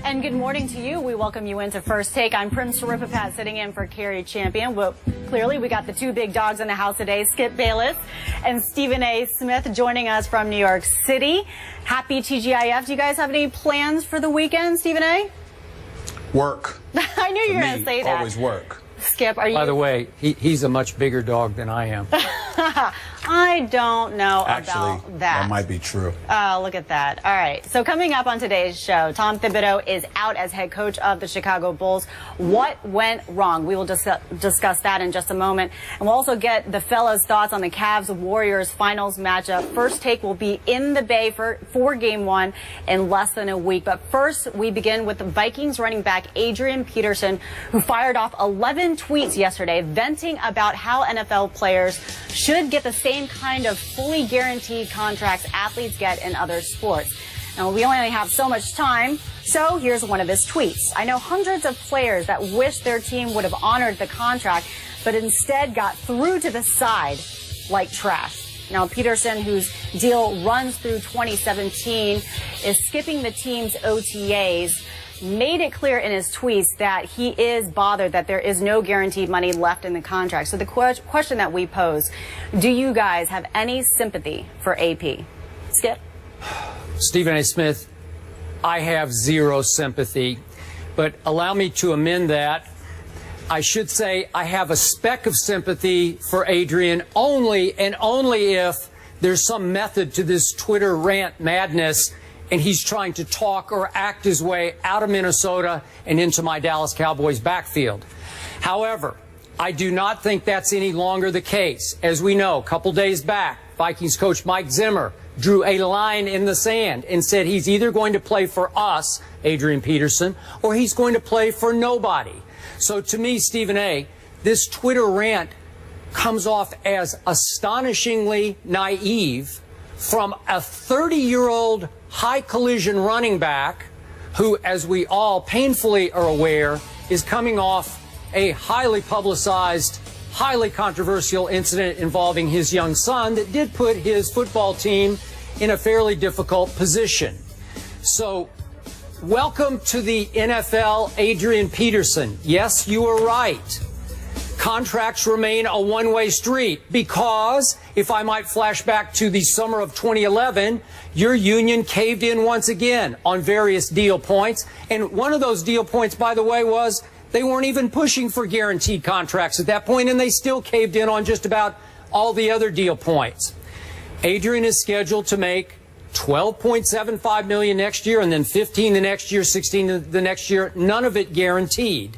And good morning to you. We welcome you into First Take. I'm Prim Saripapat sitting in for Carrie Champion. Well, clearly we got the two big dogs in the house today, Skip Bayless and Stephen A. Smith, joining us from New York City. Happy TGIF. Do you guys have any plans for the weekend, Stephen A? Work. I knew you were going to say that. Always work. Skip, are you? By the way, he's a much bigger dog than I am. I don't know Actually, about that. That might be true. Oh, look at that. All right. So coming up on today's show, Tom Thibodeau is out as head coach of the Chicago Bulls. What went wrong? We will discuss that in just a moment. And we'll also get the fellas' thoughts on the Cavs-Warriors finals matchup. First Take will be in the Bay for Game 1 in less than a week. But first, we begin with the Vikings running back Adrian Peterson, who fired off 11 tweets yesterday venting about how NFL players should get the same kind of fully guaranteed contracts athletes get in other sports. Now, we only have so much time, so here's one of his tweets. I know hundreds of players that wish their team would have honored the contract, but instead got through to the side like trash. Now, Peterson, whose deal runs through 2017, is skipping the team's OTAs, made it clear in his tweets that he is bothered that there is no guaranteed money left in the contract. So the question that we pose, do you guys have any sympathy for AP? Skip? Stephen A. Smith, I have zero sympathy, but allow me to amend that. I should say I have a speck of sympathy for Adrian only if there's some method to this Twitter rant madness and he's trying to talk or act his way out of Minnesota and into my Dallas Cowboys backfield. However, I do not think that's any longer the case. As we know, a couple days back, Vikings coach Mike Zimmer drew a line in the sand and said he's either going to play for us, Adrian Peterson, or he's going to play for nobody. So to me, Stephen A., this Twitter rant comes off as astonishingly naive from a 30-year-old high-collision running back who, as we all painfully are aware, is coming off a highly publicized, highly controversial incident involving his young son that did put his football team in a fairly difficult position. So, welcome to the NFL, Adrian Peterson. Yes, you are right. Contracts remain a one-way street because, if I might flash back to the summer of 2011, your union caved in once again on various deal points. And one of those deal points, by the way, was they weren't even pushing for guaranteed contracts at that point, and they still caved in on just about all the other deal points. Adrian is scheduled to make $12.75 million next year, and then $15 the next year, $16 the next year, none of it guaranteed.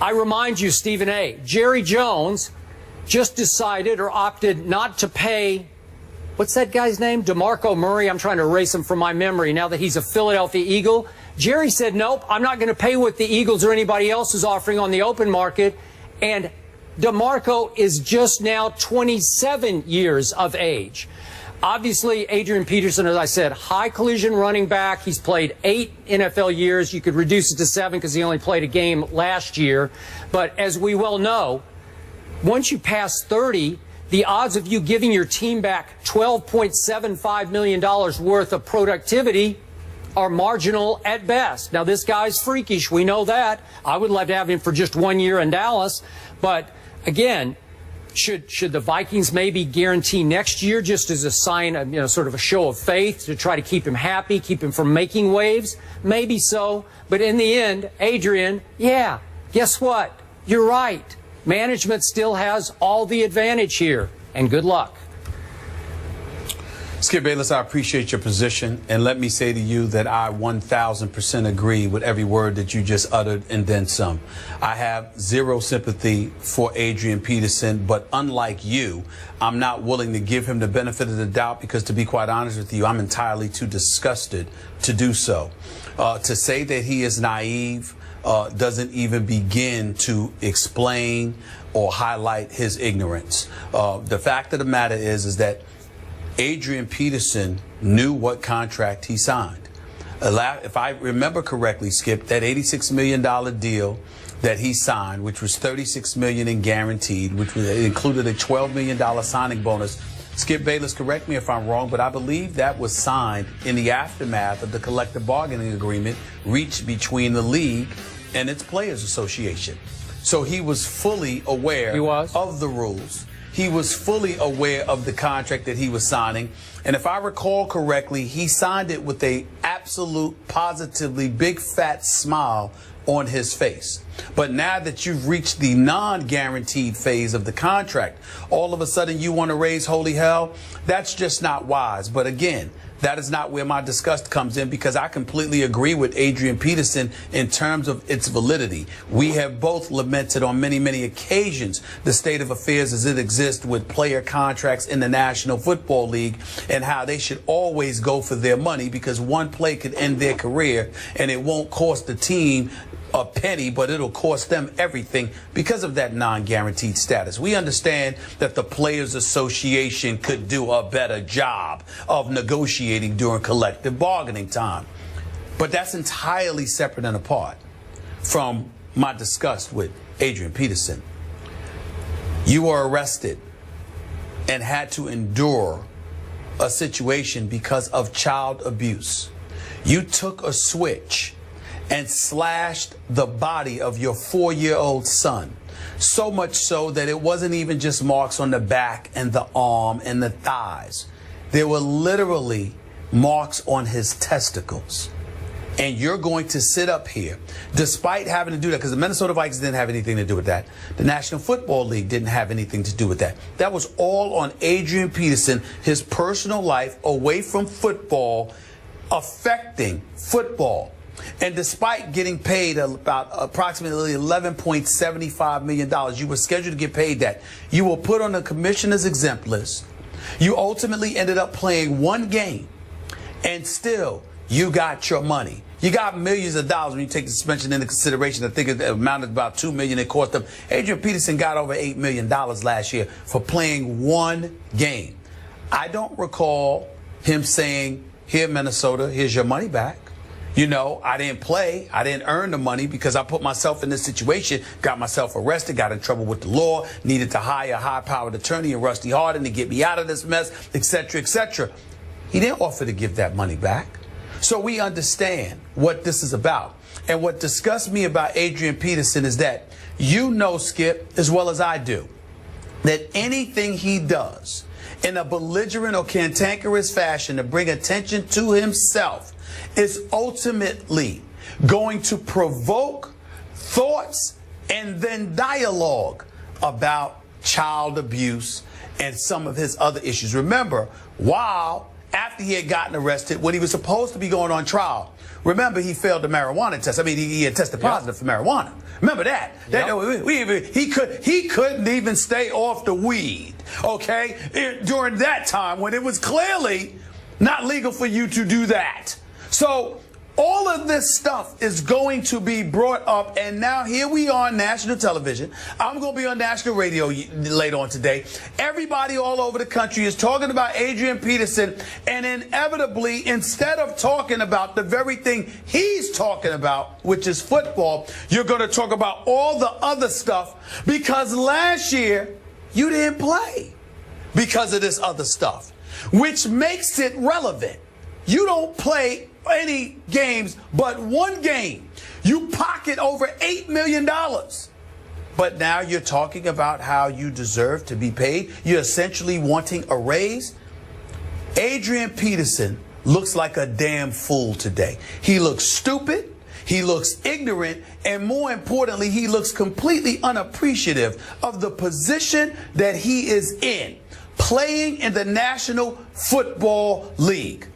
I remind you, Stephen A., Jerry Jones just decided or opted not to pay, what's that guy's name? DeMarco Murray. I'm trying to erase him from my memory now that he's a Philadelphia Eagle. Jerry said, nope, I'm not going to pay what the Eagles or anybody else is offering on the open market. And DeMarco is just now 27 years of age. Obviously, Adrian Peterson, as I said, high collision running back. He's played 8 NFL years. You could reduce it to 7 because he only played a game last year. But as we well know, once you pass 30, the odds of you giving your team back $12.75 million worth of productivity are marginal at best. Now, this guy's freakish. We know that. I would love to have him for just 1 year in Dallas. But again, should the Vikings maybe guarantee next year just as a sign of, sort of a show of faith to try to keep him happy, keep him from making waves? Maybe so. But in the end, Adrian, yeah, guess what? You're right. Management still has all the advantage here. And good luck. Skip Bayless, I appreciate your position, and let me say to you that I 1,000% agree with every word that you just uttered and then some. I have zero sympathy for Adrian Peterson, but unlike you, I'm not willing to give him the benefit of the doubt because, to be quite honest with you, I'm entirely too disgusted to do so. To say that he is naive doesn't even begin to explain or highlight his ignorance. The fact of the matter is that Adrian Peterson knew what contract he signed. If I remember correctly, Skip, that $86 million deal that he signed, which was $36 million in guaranteed, which included a $12 million signing bonus Skip Bayless, correct me if I'm wrong, but I believe that was signed in the aftermath of the collective bargaining agreement reached between the league and its players association. So he was fully aware of the rules. He was fully aware of the contract that he was signing. And if I recall correctly, he signed it with a absolute, positively big fat smile on his face. But now that you've reached the non-guaranteed phase of the contract, all of a sudden you want to raise holy hell? That's just not wise. But again, that is not where my disgust comes in, because I completely agree with Adrian Peterson in terms of its validity. We have both lamented on many, many occasions the state of affairs as it exists with player contracts in the National Football League, and how they should always go for their money, because one play could end their career and it won't cost the team a penny, but it'll cost them everything because of that non-guaranteed status. We understand that the Players Association could do a better job of negotiating during collective bargaining time. But that's entirely separate and apart from my disgust with Adrian Peterson. You were arrested and had to endure a situation because of child abuse. You took a switch and slashed the body of your 4-year-old son. So much so that it wasn't even just marks on the back and the arm and the thighs. There were literally marks on his testicles. And you're going to sit up here, despite having to do that, because the Minnesota Vikings didn't have anything to do with that. The National Football League didn't have anything to do with that. That was all on Adrian Peterson, his personal life away from football, affecting football. And despite getting paid about approximately $11.75 million, you were scheduled to get paid that. You were put on the commissioner's exempt list. You ultimately ended up playing one game, and still you got your money. You got millions of dollars when you take the suspension into consideration. I think it amounted to about $2 million it cost them. Adrian Peterson got over $8 million last year for playing one game. I don't recall him saying, "Here, Minnesota, here's your money back. You know, I didn't play. I didn't earn the money because I put myself in this situation, got myself arrested, got in trouble with the law, needed to hire a high-powered attorney and Rusty Hardin to get me out of this mess, etc., etc." He didn't offer to give that money back. So we understand what this is about. And what disgusts me about Adrian Peterson is that you know, Skip, as well as I do, that anything he does in a belligerent or cantankerous fashion to bring attention to himself is ultimately going to provoke thoughts and then dialogue about child abuse and some of his other issues. Remember, after he had gotten arrested, when he was supposed to be going on trial, remember, he failed the marijuana test. I mean, he had tested positive for marijuana. Remember that? He couldn't even stay off the weed, okay, during that time when it was clearly not legal for you to do that. So all of this stuff is going to be brought up, and now here we are on national television. I'm going to be on national radio later on today. Everybody all over the country is talking about Adrian Peterson, and inevitably, instead of talking about the very thing he's talking about, which is football, you're going to talk about all the other stuff, because last year you didn't play because of this other stuff, which makes it relevant. You don't play any games but one game. You pocket over $8 million. But now you're talking about how you deserve to be paid. You're essentially wanting a raise. Adrian Peterson looks like a damn fool today. He looks stupid. He looks ignorant. And more importantly, he looks completely unappreciative of the position that he is in, playing in the National Football League.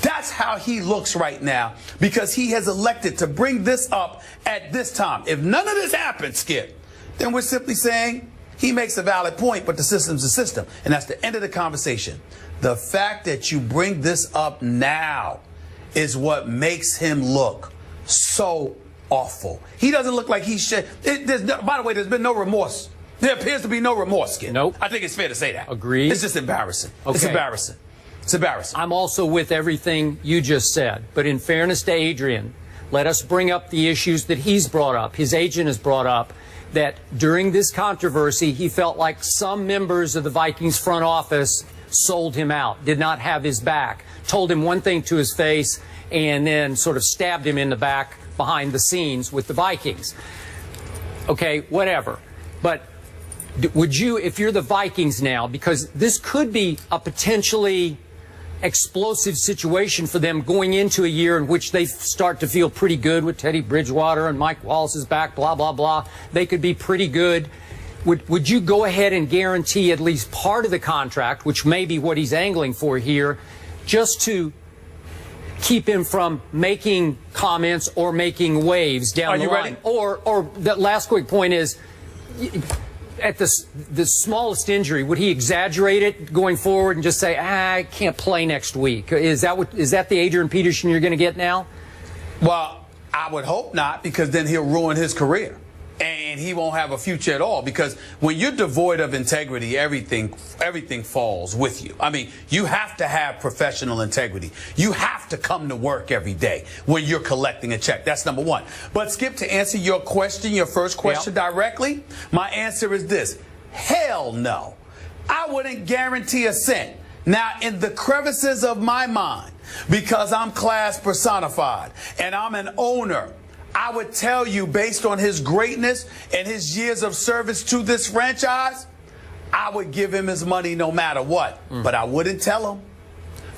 That's how he looks right now, because he has elected to bring this up at this time. If none of this happens, Skip, then we're simply saying he makes a valid point, but the system's a system. And that's the end of the conversation. The fact that you bring this up now is what makes him look so awful. He doesn't look like he should. By the way, there's been no remorse. There appears to be no remorse, Skip. Nope. I think it's fair to say that. Agreed. It's just embarrassing. Okay. It's embarrassing. It's embarrassing. I'm also with everything you just said. But in fairness to Adrian, let us bring up the issues that he's brought up, his agent has brought up, that during this controversy, he felt like some members of the Vikings front office sold him out, did not have his back, told him one thing to his face, and then sort of stabbed him in the back behind the scenes with the Vikings. Okay, whatever. But would you, if you're the Vikings now, because this could be a potentially explosive situation for them going into a year in which they start to feel pretty good with Teddy Bridgewater and Mike Wallace's back, blah, blah, blah. They could be pretty good. Would you go ahead and guarantee at least part of the contract, which may be what he's angling for here, just to keep him from making comments or making waves down the line? Or the last quick point is, at the smallest injury, would he exaggerate it going forward and just say, I can't play next week? Is that the Adrian Peterson you're going to get now? Well, I would hope not, because then he'll ruin his career. And he won't have a future at all, because when you're devoid of integrity, everything falls with you. I mean, you have to have professional integrity. You have to come to work every day when you're collecting a check. That's number one. But Skip, to answer your question, your first question directly, my answer is this. Hell no. I wouldn't guarantee a cent. Now, in the crevices of my mind, because I'm class personified and I'm an owner, I would tell you, based on his greatness and his years of service to this franchise, I would give him his money no matter what. But I wouldn't tell him.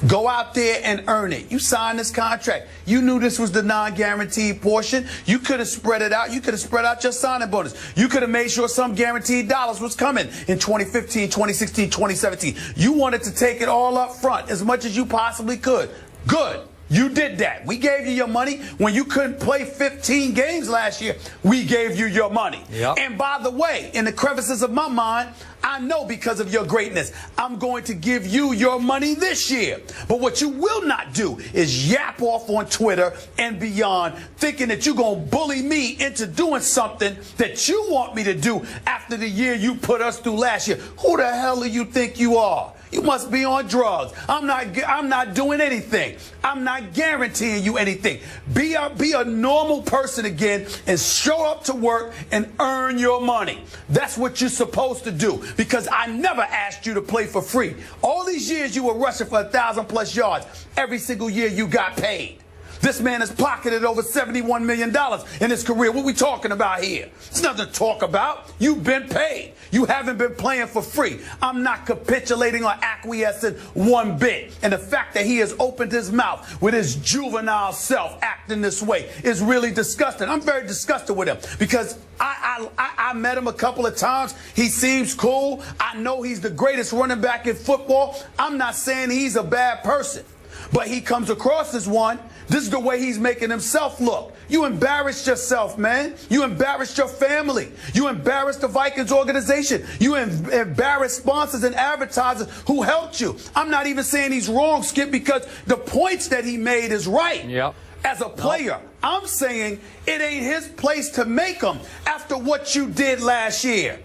Go out there and earn it. You signed this contract. You knew this was the non-guaranteed portion. You could have spread it out. You could have spread out your signing bonus. You could have made sure some guaranteed dollars was coming in 2015, 2016, 2017. You wanted to take it all up front as much as you possibly could. Good. You did that. We gave you your money when you couldn't play 15 games last year. We gave you your money. Yep. And by the way, in the crevices of my mind, I know because of your greatness, I'm going to give you your money this year. But what you will not do is yap off on Twitter and beyond, thinking that you're going to bully me into doing something that you want me to do after the year you put us through last year. Who the hell do you think you are? You must be on drugs. I'm not doing anything. I'm not guaranteeing you anything. Be a normal person again and show up to work and earn your money. That's what you're supposed to do, because I never asked you to play for free. All these years you were rushing for 1,000+ yards. Every single year you got paid. This man has pocketed over $71 million in his career. What are we talking about here? It's nothing to talk about. You've been paid. You haven't been playing for free. I'm not capitulating or acquiescing one bit. And the fact that he has opened his mouth with his juvenile self acting this way is really disgusting. I'm very disgusted with him, because I met him a couple of times. He seems cool. I know he's the greatest running back in football. I'm not saying he's a bad person, but he comes across as one. This is the way he's making himself look. You embarrassed yourself, man. You embarrassed your family. You embarrassed the Vikings organization. You embarrassed sponsors and advertisers who helped you. I'm not even saying he's wrong, Skip, because the points that he made is right. Yep. As a player, I'm saying it ain't his place to make them after what you did last year.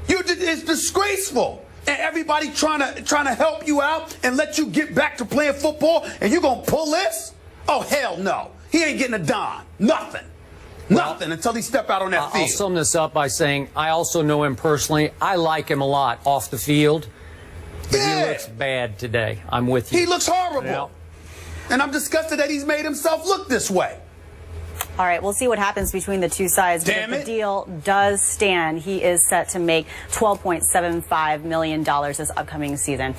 It's disgraceful. And everybody trying to help you out and let you get back to playing football, and you're going to pull this? Oh, hell no. He ain't getting a dime. Nothing. Nothing until he step out on that field. I'll sum this up by saying I also know him personally. I like him a lot off the field. But he looks bad today. I'm with you. He looks horrible. Yeah. And I'm disgusted that he's made himself look this way. All right, we'll see what happens between the two sides. But if the deal does stand, he is set to make $12.75 million this upcoming season.